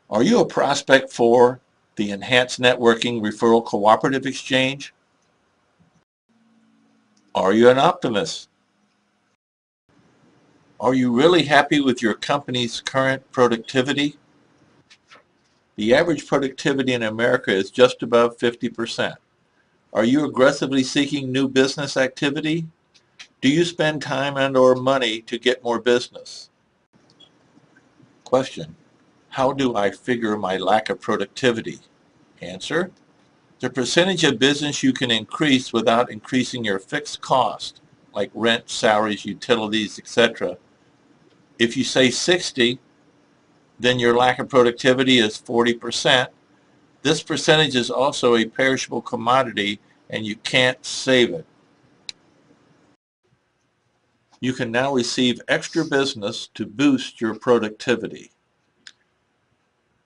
Are you a prospect for the Enhanced Networking Referral Cooperative Exchange? Are you an optimist? Are you really happy with your company's current productivity? The average productivity in America is just above 50%. Are you aggressively seeking new business activity? Do you spend time and/or money to get more business? Question: how do I figure my lack of productivity? Answer: the percentage of business you can increase without increasing your fixed cost, like rent, salaries, utilities, etc. If you say 60, then your lack of productivity is 40%. This percentage is also a perishable commodity and you can't save it. You can now receive extra business to boost your productivity.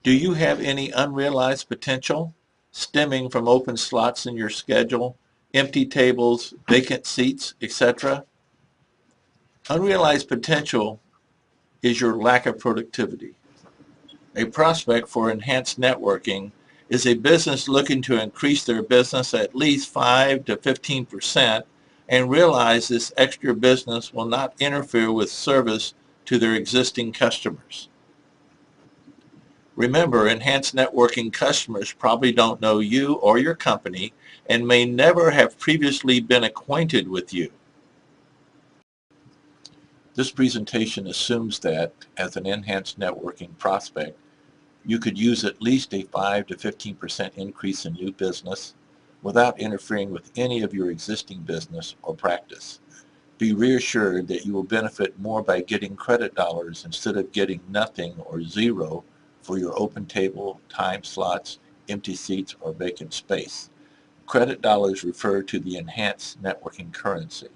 Do you have any unrealized potential stemming from open slots in your schedule, empty tables, vacant seats, etc.? Unrealized potential is your lack of productivity. A prospect for enhanced networking is a business looking to increase their business at least 5 to 15% and realize this extra business will not interfere with service to their existing customers. Remember, enhanced networking customers probably don't know you or your company and may never have previously been acquainted with you. This presentation assumes that, as an enhanced networking prospect, you could use at least a 5 to 15% increase in new business without interfering with any of your existing business or practice. Be reassured that you will benefit more by getting credit dollars instead of getting nothing or zero for your open table, time slots, empty seats, or vacant space. Credit dollars refer to the enhanced networking currency.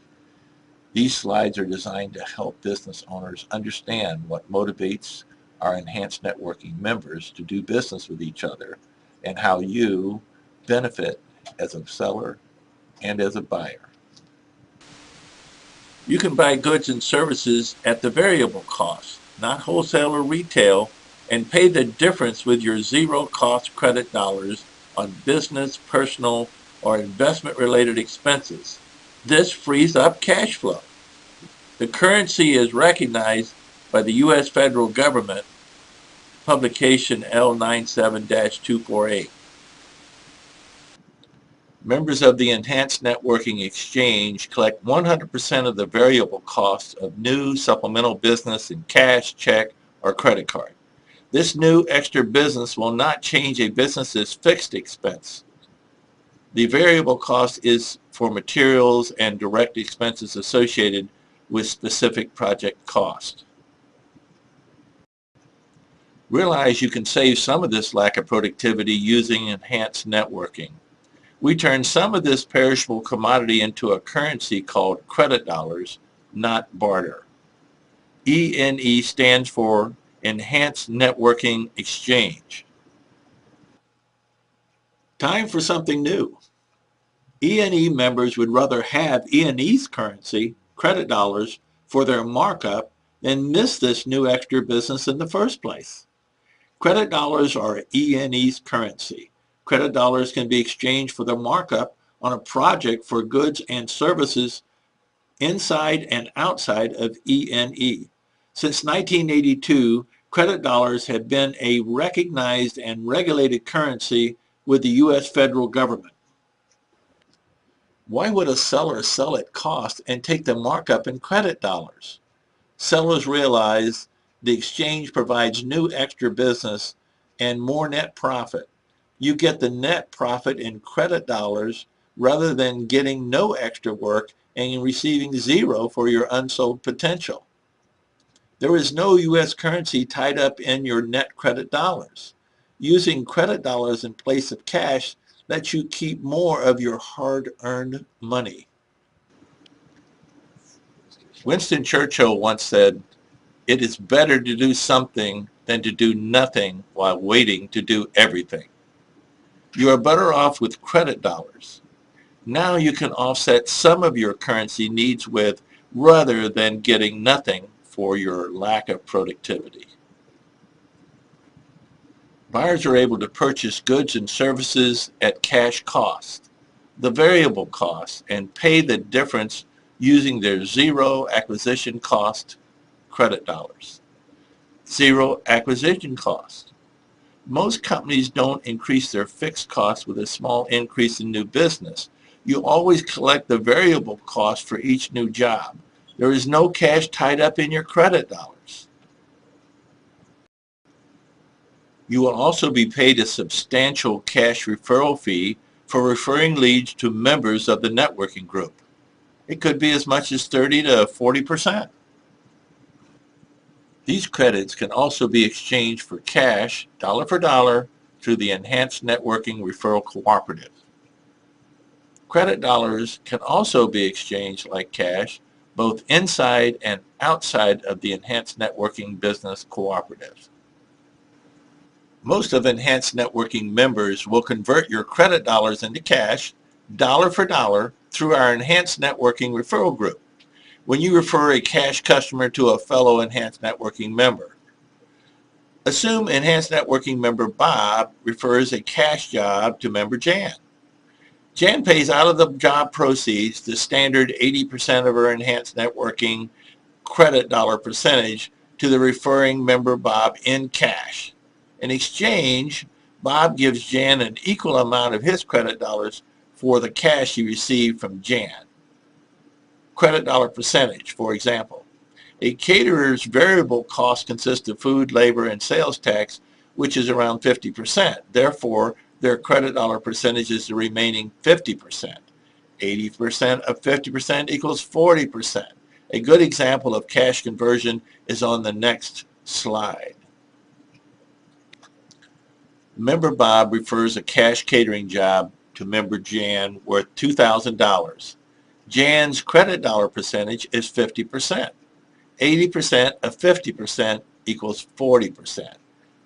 These slides are designed to help business owners understand what motivates our enhanced networking members to do business with each other and how you benefit as a seller and as a buyer. You can buy goods and services at the variable cost, not wholesale or retail, and pay the difference with your zero-cost credit dollars on business, personal, or investment-related expenses. This frees up cash flow. The currency is recognized by the U.S. federal government, publication L97-248. Members of the Enhanced Networking Exchange collect 100% of the variable costs of new supplemental business in cash, check, or credit card. This new extra business will not change a business's fixed expense. The variable cost is for materials and direct expenses associated with specific project cost. Realize you can save some of this lack of productivity using enhanced networking. We turn some of this perishable commodity into a currency called credit dollars, not barter. ENE stands for Enhanced Networking Exchange. Time for something new. ENE members would rather have ENE's currency, credit dollars, for their markup than miss this new extra business in the first place. Credit dollars are ENE's currency. Credit dollars can be exchanged for the markup on a project for goods and services inside and outside of ENE. Since 1982, credit dollars have been a recognized and regulated currency with the U.S. federal government. Why would a seller sell at cost and take the markup in credit dollars? Sellers realize the exchange provides new extra business and more net profit. You get the net profit in credit dollars rather than getting no extra work and receiving zero for your unsold potential. There is no U.S. currency tied up in your net credit dollars. Using credit dollars in place of cash lets you keep more of your hard-earned money. Winston Churchill once said, "It is better to do something than to do nothing while waiting to do everything." You are better off with credit dollars. Now you can offset some of your currency needs with rather than getting nothing for your lack of productivity. Buyers are able to purchase goods and services at cash cost, the variable cost, and pay the difference using their zero acquisition cost credit dollars. Zero acquisition cost. Most companies don't increase their fixed costs with a small increase in new business. You always collect the variable cost for each new job. There is no cash tied up in your credit dollars. You will also be paid a substantial cash referral fee for referring leads to members of the networking group. It could be as much as 30 to 40%. These credits can also be exchanged for cash, dollar for dollar, through the Enhanced Networking Referral Cooperative. Credit dollars can also be exchanged like cash, both inside and outside of the Enhanced Networking Business Cooperative. Most of Enhanced Networking members will convert your credit dollars into cash, dollar for dollar, through our Enhanced Networking Referral Group when you refer a cash customer to a fellow Enhanced Networking member. Assume Enhanced Networking member Bob refers a cash job to member Jan. Jan pays out of the job proceeds the standard 80% of her Enhanced Networking credit dollar percentage to the referring member Bob in cash. In exchange, Bob gives Jan an equal amount of his credit dollars for the cash he received from Jan. Credit dollar percentage, for example. A caterer's variable cost consists of food, labor, and sales tax, which is around 50%. Therefore, their credit dollar percentage is the remaining 50%. 80% of 50% equals 40%. A good example of cash conversion is on the next slide. Member Bob refers a cash catering job to member Jan worth $2,000. Jan's credit dollar percentage is 50%. 80% of 50% equals 40%.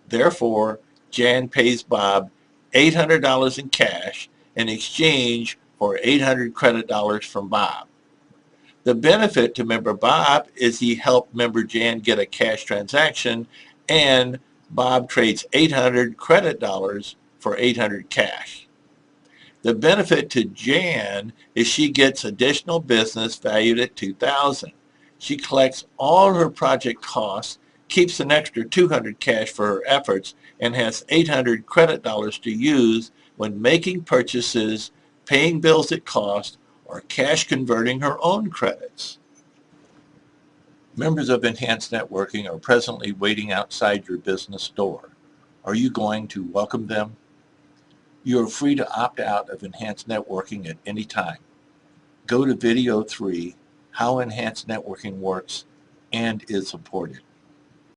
Therefore, Jan pays Bob $800 in cash in exchange for 800 credit dollars from Bob. The benefit to member Bob is he helped member Jan get a cash transaction, and Bob trades 800 credit dollars for 800 cash. The benefit to Jan is she gets additional business valued at $2,000. She collects all her project costs, keeps an extra 200 cash for her efforts, and has 800 credit dollars to use when making purchases, paying bills at cost, or cash converting her own credits. Members of Enhanced Networking are presently waiting outside your business door. Are you going to welcome them? You are free to opt out of Enhanced Networking at any time. Go to video 3, How Enhanced Networking Works and is Supported.